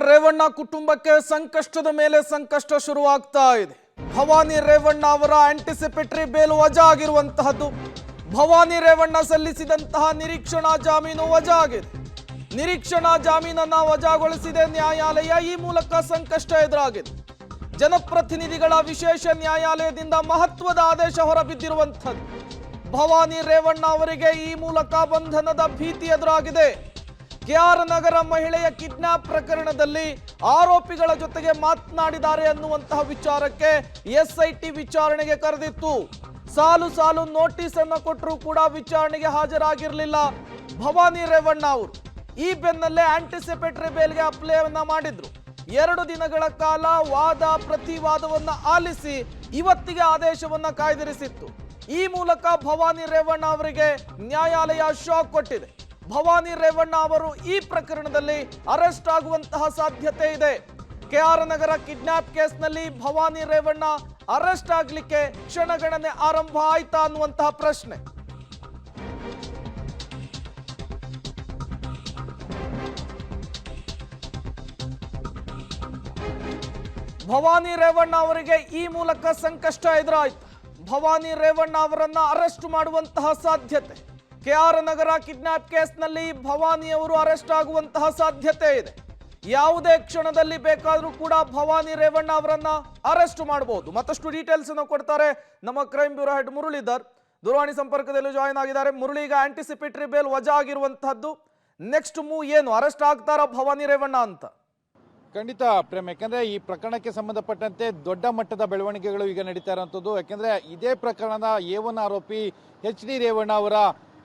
ರೇವಣ್ಣ ಕುಟುಂಬಕ್ಕೆ ಸಂಕಷ್ಟದ ಮೇಲೆ ಸಂಕಷ್ಟ ಶುರುವಾಗ್ತಾ ಇದೆ. ಭವಾನಿ ರೇವಣ್ಣ ಅವರ ಆಂಟಿಸಿಪೇಟರಿ ಬೇಲ್ ವಜಾ ಆಗಿರುವಂತಹದ್ದು. ಭವಾನಿ ರೇವಣ್ಣ ಸಲ್ಲಿಸಿದಂತಹ ನಿರೀಕ್ಷಣಾ ಜಾಮೀನು ವಜಾ ಆಗಿದೆ. ನಿರೀಕ್ಷಣಾ ಜಾಮೀನನ್ನ ವಜಾಗೊಳಿಸಿದೆ ನ್ಯಾಯಾಲಯ. ಈ ಮೂಲಕ ಸಂಕಷ್ಟ ಎದುರಾಗಿದೆ. ಜನಪ್ರತಿನಿಧಿಗಳ ವಿಶೇಷ ನ್ಯಾಯಾಲಯದಿಂದ ಮಹತ್ವದ ಆದೇಶ ಹೊರಬಿದ್ದಿರುವಂತಹದ್ದು. ಭವಾನಿ ರೇವಣ್ಣ ಅವರಿಗೆ ಈ ಮೂಲಕ ಬಂಧನದ ಭೀತಿ ಎದುರಾಗಿದೆ. ಕೆಆರ್ ನಗರ ಮಹಿಳೆಯ ಕಿಡ್ನಾಪ್ ಪ್ರಕರಣದಲ್ಲಿ ಆರೋಪಿಗಳ ಜೊತೆಗೆ ಮಾತನಾಡಿದ್ದಾರೆ ಅನ್ನುವಂತಹ ವಿಚಾರಕ್ಕೆ ಎಸ್ಐಟಿ ವಿಚಾರಣೆಗೆ ಕರೆದಿತ್ತು. ಸಾಲು ಸಾಲು ನೋಟಿಸ್ ಅನ್ನು ಕೊಟ್ಟರೂ ಕೂಡ ವಿಚಾರಣೆಗೆ ಹಾಜರಾಗಿರಲಿಲ್ಲ ಭವಾನಿ ರೇವಣ್ಣ ಅವರು. ಈ ಬೆನ್ನಲ್ಲೇ ಆಂಟಿಸಿಪೇಟರಿ ಬೇಲ್ಗೆ ಅಪ್ಲೈಯನ್ನ ಮಾಡಿದ್ರು. 2 ದಿನಗಳ ಕಾಲ ವಾದ ಪ್ರತಿವಾದವನ್ನ ಆಲಿಸಿ ಇವತ್ತಿಗೆ ಆದೇಶವನ್ನ ಕಾಯ್ದಿರಿಸಿತ್ತು. ಈ ಮೂಲಕ ಭವಾನಿ ರೇವಣ್ಣ ಅವರಿಗೆ ನ್ಯಾಯಾಲಯ ಶಾಕ್ ಕೊಟ್ಟಿದೆ. ಭವಾನಿ ರೇವಣ್ಣ ಅವರು ಈ ಪ್ರಕರಣದಲ್ಲಿ ಅರೆಸ್ಟ್ ಆಗುವಂತಹ ಸಾಧ್ಯತೆ ಇದೆ. ಕೆಆರ್ ನಗರ ಕಿಡ್ನಾಪ್ ಕೇಸ್ನಲ್ಲಿ ಭವಾನಿ ರೇವಣ್ಣ ಅರೆಸ್ಟ್ ಆಗಲಿಕ್ಕೆ ಕ್ಷಣಗಣನೆ ಆರಂಭ ಆಯ್ತಾ ಅನ್ನುವಂತಹ ಪ್ರಶ್ನೆ. ಭವಾನಿ ರೇವಣ್ಣ ಅವರಿಗೆ ಈ ಮೂಲಕ ಸಂಕಷ್ಟ ಎದುರಾಯ್ತು. ಭವಾನಿ ರೇವಣ್ಣ ಅವರನ್ನ ಅರೆಸ್ಟ್ ಮಾಡುವಂತಹ ಸಾಧ್ಯತೆ. ಕೆಆರ್ ನಗರ ಕಿಡ್ನಾಪ್ ಕೇಸ್ನಲ್ಲಿ ಭವಾನಿ ಅವರು ಅರೆಸ್ಟ್ ಆಗುವಂತಹ ಸಾಧ್ಯತೆ ಇದೆ. ಯಾವುದೇ ಕ್ಷಣದಲ್ಲಿ ಬೇಕಾದರೂ ಕೂಡ ಭವಾನಿ ರೇವಣ್ಣ ಅವರನ್ನ ಅರೆಸ್ಟ್ ಮಾಡಬಹುದು. ಮತ್ತಷ್ಟು ಡೀಟೇಲ್ಸ್ ಅನ್ನು ಕೊಡ್ತಾರೆ ನಮ್ಮ ಕ್ರೈಮ್ ಬ್ಯೂರೋ ಹೆಡ್ ಮುರಳೀಧರ್. ದೂರವಾಣಿ ಸಂಪರ್ಕದಲ್ಲಿ ಜಾಯಿನ್ ಆಗಿದ್ದಾರೆ. ಮುರಳಿ, ಈಗ ಆಂಟಿಸಿಪೇಟರಿ ಬೇಲ್ ವಜಾ ಆಗಿರುವಂತಹದ್ದು, ನೆಕ್ಸ್ಟ್ ಮೂವ್ ಏನು? ಅರೆಸ್ಟ್ ಆಗ್ತಾರಾ ಭವಾನಿ ರೇವಣ್ಣ ಅಂತ? ಖಂಡಿತ ಪ್ರೇಮ್, ಯಾಕೆಂದರೆ ಈ ಪ್ರಕರಣಕ್ಕೆ ಸಂಬಂಧಪಟ್ಟಂತೆ ದೊಡ್ಡ ಮಟ್ಟದ ಬೆಳವಣಿಗೆಗಳು ಈಗ ನಡೀತಾ ಇರುವಂಥದ್ದು. ಯಾಕೆಂದರೆ ಇದೇ ಪ್ರಕರಣದ A1 ಆರೋಪಿ HD ರೇವಣ್ಣ ಅವರ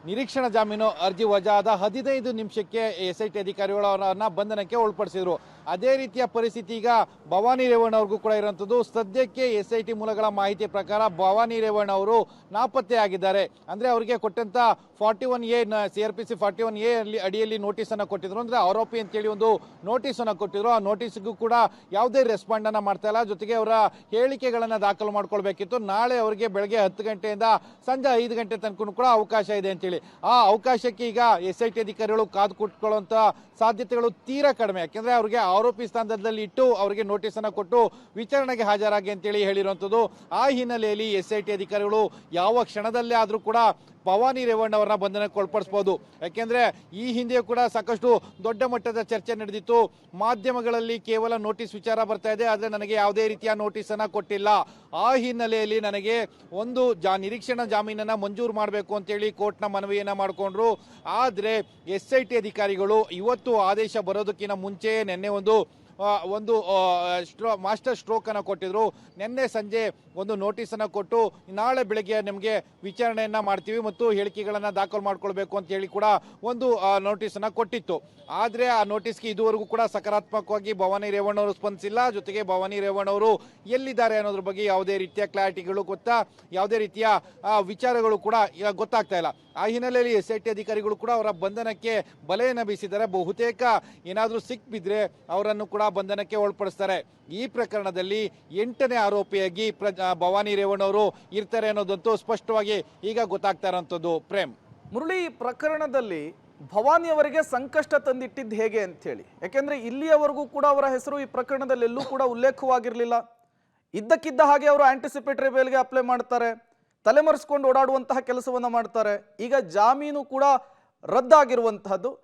ನಿರೀಕ್ಷಣಾ ಜಾಮೀನು ಅರ್ಜಿ ವಜಾದ 15 ನಿಮಿಷಕ್ಕೆ SIT ಅಧಿಕಾರಿಗಳು ಅವರನ್ನು ಬಂಧನಕ್ಕೆ ಒಳಪಡಿಸಿದರು. ಅದೇ ರೀತಿಯ ಪರಿಸ್ಥಿತಿ ಈಗ ಭವಾನಿ ರೇವಣ್ಣ ಅವ್ರಿಗೂ ಕೂಡ ಇರುವಂಥದ್ದು. ಸದ್ಯಕ್ಕೆ SIT ಮೂಲಗಳ ಮಾಹಿತಿ ಪ್ರಕಾರ ಭವಾನಿ ರೇವಣ್ಣ ಅವರು ನಾಪತ್ತೆ ಆಗಿದ್ದಾರೆ. ಅಂದರೆ ಅವರಿಗೆ ಕೊಟ್ಟಂಥ 41A CRPC 41A ಅಡಿಯಲ್ಲಿ ನೋಟಿಸನ್ನು ಕೊಟ್ಟಿದ್ರು. ಅಂದರೆ ಆರೋಪಿ ಅಂತೇಳಿ ಒಂದು ನೋಟಿಸನ್ನು ಕೊಟ್ಟಿದ್ರು. ಆ ನೋಟಿಸ್ಗೂ ಕೂಡ ಯಾವುದೇ ರೆಸ್ಪಾಂಡನ್ನು ಮಾಡ್ತಾ ಇಲ್ಲ. ಜೊತೆಗೆ ಅವರ ಹೇಳಿಕೆಗಳನ್ನು ದಾಖಲು ಮಾಡ್ಕೊಳ್ಬೇಕಿತ್ತು. ನಾಳೆ ಅವರಿಗೆ ಬೆಳಗ್ಗೆ 10 ಗಂಟೆಯಿಂದ ಸಂಜೆ 5 ಗಂಟೆ ತನಕ ಕೂಡ ಅವಕಾಶ ಇದೆ ಅಂತೇಳಿ ಆ ಅವಕಾಶಕ್ಕೆ ಈಗ SIT ಅಧಿಕಾರಿಗಳು ಕಾದು ಕೂತ್ಕೊಳ್ಳುವಂಥ ಸಾಧ್ಯತೆಗಳು ತೀರಾ ಕಡಿಮೆ. ಯಾಕೆಂದರೆ ಅವರಿಗೆ ಆರೋಪಿ ಸ್ಥಾನದಲ್ಲಿ ಇಟ್ಟು ಅವರಿಗೆ ನೋಟಿಸ್ ಅನ್ನು ಕೊಟ್ಟು ವಿಚಾರಣೆಗೆ ಹಾಜರಾಗಿ ಅಂತೇಳಿ ಹೇಳಿರುವಂಥದ್ದು. ಆ ಹಿನ್ನೆಲೆಯಲ್ಲಿ SIT ಅಧಿಕಾರಿಗಳು ಯಾವ ಕ್ಷಣದಲ್ಲೇ ಆದರೂ ಕೂಡ ಭವಾನಿ ರೇವಣ್ಣ ಅವರನ್ನ ಬಂಧನಕ್ಕೆ ಒಳಪಡಿಸಬಹುದು. ಯಾಕೆಂದರೆ ಈ ಹಿಂದೆ ಕೂಡ ಸಾಕಷ್ಟು ದೊಡ್ಡ ಮಟ್ಟದ ಚರ್ಚೆ ನಡೆದಿತ್ತು. ಮಾಧ್ಯಮಗಳಲ್ಲಿ ಕೇವಲ ನೋಟಿಸ್ ವಿಚಾರ ಬರ್ತಾ ಇದೆ, ಆದರೆ ನನಗೆ ಯಾವುದೇ ರೀತಿಯ ನೋಟಿಸನ್ನು ಕೊಟ್ಟಿಲ್ಲ. ಆ ಹಿನ್ನೆಲೆಯಲ್ಲಿ ನನಗೆ ಒಂದು ನಿರೀಕ್ಷಣಾ ಜಾಮೀನನ್ನು ಮಂಜೂರು ಮಾಡಬೇಕು ಅಂತೇಳಿ ಕೋರ್ಟ್ನ ಮನವಿಯನ್ನು ಮಾಡಿಕೊಂಡ್ರು. ಆದರೆ SIT ಅಧಿಕಾರಿಗಳು ಇವತ್ತು ಆದೇಶ ಬರೋದಕ್ಕಿಂತ ಮುಂಚೆ ನಿನ್ನೆ ಒಂದು ಮಾಸ್ಟರ್ ಸ್ಟ್ರೋಕ್ ಅನ್ನು ಕೊಟ್ಟಿದ್ರು. ನಿನ್ನೆ ಸಂಜೆ ಒಂದು ನೋಟಿಸನ್ನು ಕೊಟ್ಟು ನಾಳೆ ಬೆಳಗ್ಗೆ ನಿಮಗೆ ವಿಚಾರಣೆಯನ್ನು ಮಾಡ್ತೀವಿ ಮತ್ತು ಹೇಳಿಕೆಗಳನ್ನು ದಾಖಲು ಮಾಡ್ಕೊಳ್ಬೇಕು ಅಂತ ಹೇಳಿ ಕೂಡ ಒಂದು ನೋಟಿಸನ್ನು ಕೊಟ್ಟಿತ್ತು. ಆದರೆ ಆ ನೋಟಿಸ್ಗೆ ಇದುವರೆಗೂ ಕೂಡ ಸಕಾರಾತ್ಮಕವಾಗಿ ಭವಾನಿ ರೇವಣ್ಣ ಅವರು ಸ್ಪಂದಿಸಿಲ್ಲ. ಜೊತೆಗೆ ಭವಾನಿ ರೇವಣ್ಣ ಅವರು ಎಲ್ಲಿದ್ದಾರೆ ಅನ್ನೋದ್ರ ಬಗ್ಗೆ ಯಾವುದೇ ರೀತಿಯ ಕ್ಲಾರಿಟಿಗಳು ಯಾವುದೇ ರೀತಿಯ ವಿಚಾರಗಳು ಕೂಡ ಗೊತ್ತಾಗ್ತಾ ಇಲ್ಲ. ಆ ಹಿನ್ನೆಲೆಯಲ್ಲಿ SIT ಅಧಿಕಾರಿಗಳು ಕೂಡ ಅವರ ಬಂಧನಕ್ಕೆ ಬಲೆಯನ್ನು ಬೀಸಿದ್ದಾರೆ. ಬಹುತೇಕ ಏನಾದರೂ ಸಿಕ್ಬಿದ್ರೆ ಅವರನ್ನು ಕೂಡ ಬಂಧನಕ್ಕೆ ಒಳಪಡಿಸ್ತಾರೆ. ಈ ಪ್ರಕರಣದಲ್ಲಿ 8ನೇ ಆರೋಪಿಯಾಗಿ ಭವಾನಿ ರೇವಣ್ಣ ಅವರು ಇರ್ತಾರೆ ಅನ್ನೋದಂತೂ ಸ್ಪಷ್ಟವಾಗಿ ಈಗ ಗೊತ್ತಾಗ್ತಾ ಇರೋಂಥದ್ದು. ಪ್ರೇಮ್, ಮುರಳಿ, ಪ್ರಕರಣದಲ್ಲಿ ಭವಾನಿ ಅವರಿಗೆ ಸಂಕಷ್ಟ ತಂದಿಟ್ಟಿದ್ದು ಹೇಗೆ ಅಂತ ಹೇಳಿ, ಯಾಕೆಂದ್ರೆ ಇಲ್ಲಿಯವರೆಗೂ ಕೂಡ ಅವರ ಹೆಸರು ಈ ಪ್ರಕರಣದಲ್ಲಿ ಎಲ್ಲೂ ಕೂಡ ಉಲ್ಲೇಖವಾಗಿರಲಿಲ್ಲ. ಇದ್ದಕ್ಕಿದ್ದ ಹಾಗೆ ಅವರು ಆಂಟಿಸಿಪೇಟರಿ ಬೇಲ್ಗೆ ಅಪ್ಲೈ ಮಾಡ್ತಾರೆ, ತಲೆಮರೆಸ್ಕೊಂಡು ಓಡಾಡುವಂತಹ ಕೆಲಸವನ್ನ ಮಾಡ್ತಾರೆ. ಈಗ ಜಾಮೀನು ಕೂಡ ರದ್ದಾಗಿರುವಂತಹದ್ದು.